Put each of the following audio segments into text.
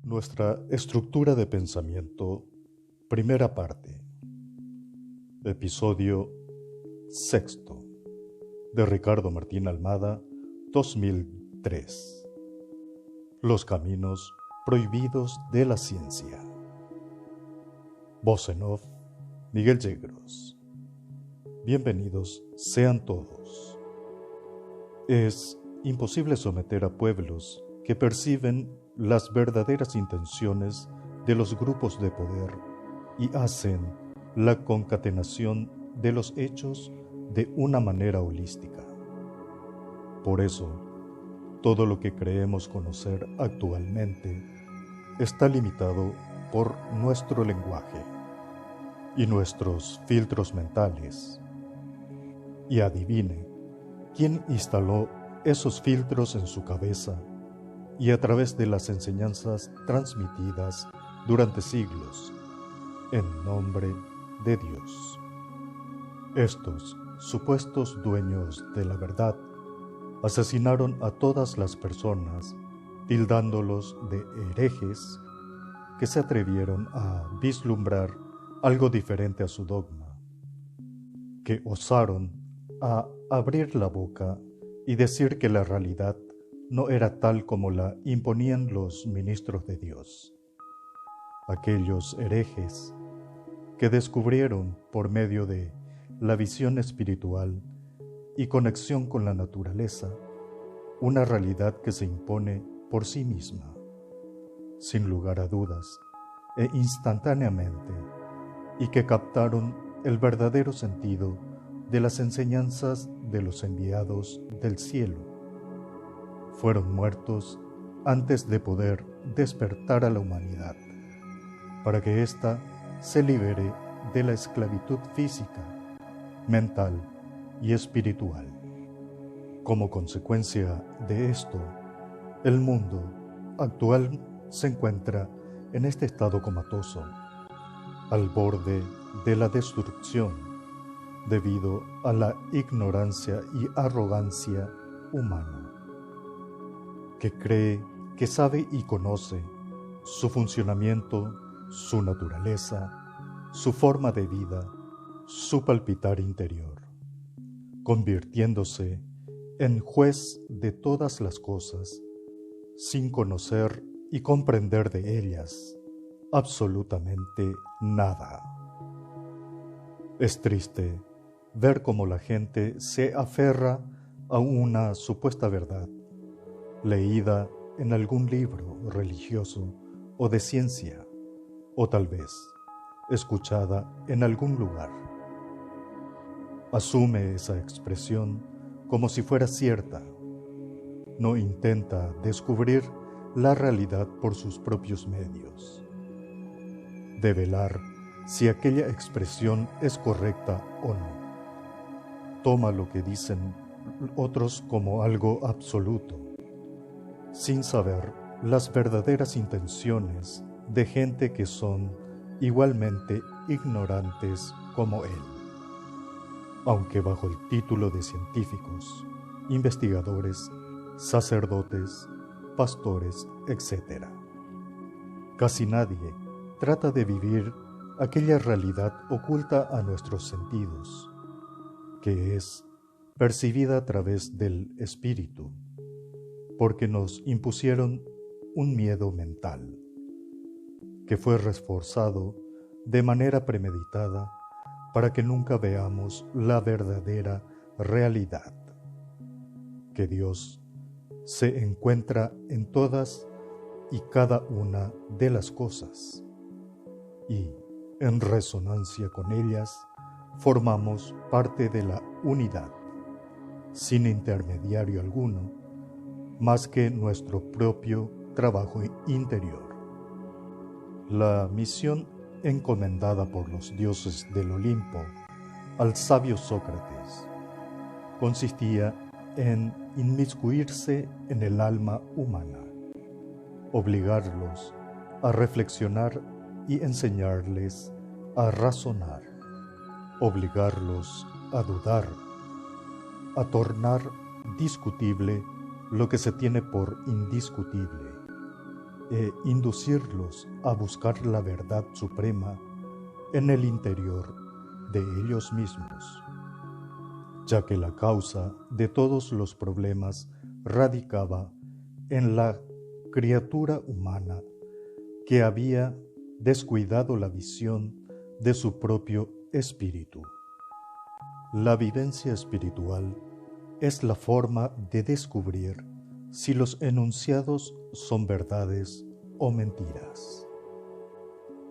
Nuestra estructura de pensamiento, primera parte, episodio sexto, de Ricardo Martín Almada, 2003. Los caminos prohibidos de la ciencia. Voz en off, Miguel Yegros. Bienvenidos sean todos. Es imposible someter a pueblos que perciben las verdaderas intenciones de los grupos de poder y hacen la concatenación de los hechos de una manera holística. Por eso, todo lo que creemos conocer actualmente está limitado por nuestro lenguaje y nuestros filtros mentales. Y adivine, ¿quién instaló esos filtros en su cabeza y a través de las enseñanzas transmitidas durante siglos, en nombre de Dios? Estos supuestos dueños de la verdad asesinaron a todas las personas, tildándolos de herejes que se atrevieron a vislumbrar algo diferente a su dogma, que osaron a abrir la boca y decir que la realidad no era tal como la imponían los ministros de Dios. Aquellos herejes que descubrieron por medio de la visión espiritual y conexión con la naturaleza una realidad que se impone por sí misma, sin lugar a dudas e instantáneamente, y que captaron el verdadero sentido de las enseñanzas de los enviados del cielo, fueron muertos antes de poder despertar a la humanidad, para que ésta se libere de la esclavitud física, mental y espiritual. Como consecuencia de esto, el mundo actual se encuentra en este estado comatoso, al borde de la destrucción, debido a la ignorancia y arrogancia humana, que cree que sabe y conoce su funcionamiento, su naturaleza, su forma de vida, su palpitar interior, convirtiéndose en juez de todas las cosas, sin conocer y comprender de ellas absolutamente nada. Es triste ver cómo la gente se aferra a una supuesta verdad, leída en algún libro religioso o de ciencia, o tal vez escuchada en algún lugar. Asume esa expresión como si fuera cierta. No intenta descubrir la realidad por sus propios medios. Develar si aquella expresión es correcta o no. Toma lo que dicen otros como algo absoluto, sin saber las verdaderas intenciones de gente que son igualmente ignorantes como él, aunque bajo el título de científicos, investigadores, sacerdotes, pastores, etc. Casi nadie trata de vivir aquella realidad oculta a nuestros sentidos, que es percibida a través del espíritu, porque nos impusieron un miedo mental, que fue reforzado de manera premeditada para que nunca veamos la verdadera realidad, que Dios se encuentra en todas y cada una de las cosas, y en resonancia con ellas formamos parte de la unidad, sin intermediario alguno, más que nuestro propio trabajo interior. La misión encomendada por los dioses del Olimpo al sabio Sócrates consistía en inmiscuirse en el alma humana, obligarlos a reflexionar y enseñarles a razonar, obligarlos a dudar, a tornar discutible lo que se tiene por indiscutible, e inducirlos a buscar la verdad suprema en el interior de ellos mismos, ya que la causa de todos los problemas radicaba en la criatura humana que había descuidado la visión de su propio espíritu. La vivencia espiritual es la forma de descubrir si los enunciados son verdades o mentiras.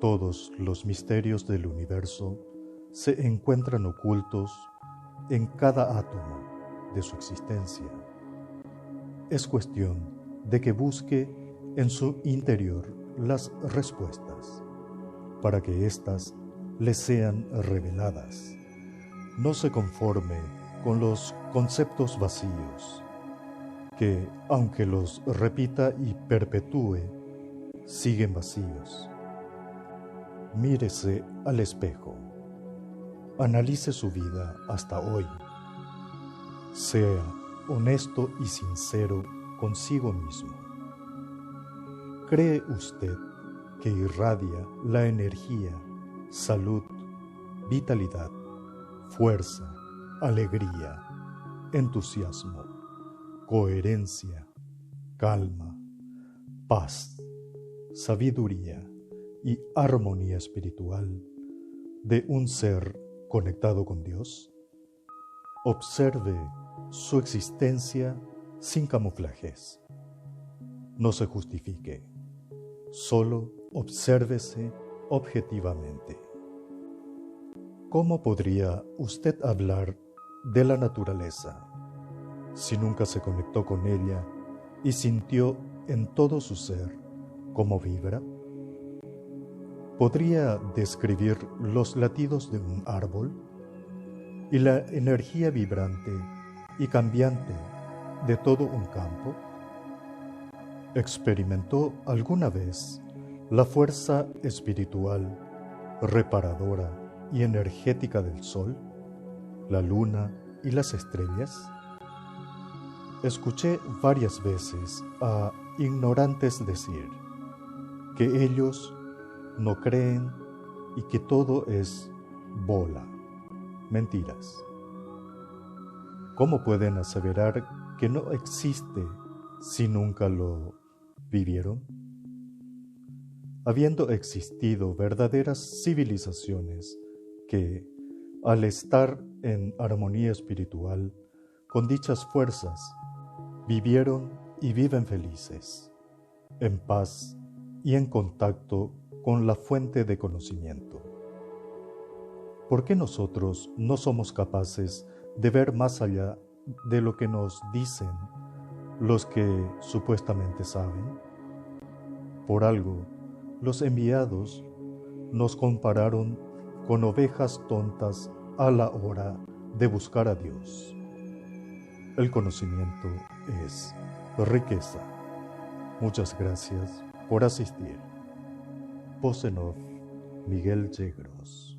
Todos los misterios del universo se encuentran ocultos en cada átomo de su existencia. Es cuestión de que busque en su interior las respuestas para que éstas le sean reveladas. No se conforme con los conceptos vacíos, que, aunque los repita y perpetúe, siguen vacíos. Mírese al espejo, analice su vida hasta hoy, sea honesto y sincero consigo mismo. ¿Cree usted que irradia la energía, salud, vitalidad, fuerza, alegría, entusiasmo, coherencia, calma, paz, sabiduría y armonía espiritual de un ser conectado con Dios? Observe su existencia sin camuflajes. No se justifique, solo obsérvese objetivamente. ¿Cómo podría usted hablar de la naturaleza si nunca se conectó con ella y sintió en todo su ser cómo vibra? ¿Podría describir los latidos de un árbol y la energía vibrante y cambiante de todo un campo? ¿Experimentó alguna vez la fuerza espiritual, reparadora y energética del sol, la luna y las estrellas? Escuché varias veces a ignorantes decir que ellos no creen y que todo es bola, mentiras. ¿Cómo pueden aseverar que no existe si nunca lo vivieron? Habiendo existido verdaderas civilizaciones que, al estar en armonía espiritual con dichas fuerzas, vivieron y viven felices, en paz y en contacto con la fuente de conocimiento. ¿Por qué nosotros no somos capaces de ver más allá de lo que nos dicen los que supuestamente saben? Por algo, los enviados nos compararon con ovejas tontas a la hora de buscar a Dios. El conocimiento es riqueza. Muchas gracias por asistir. Voz en off, Miguel Yegros.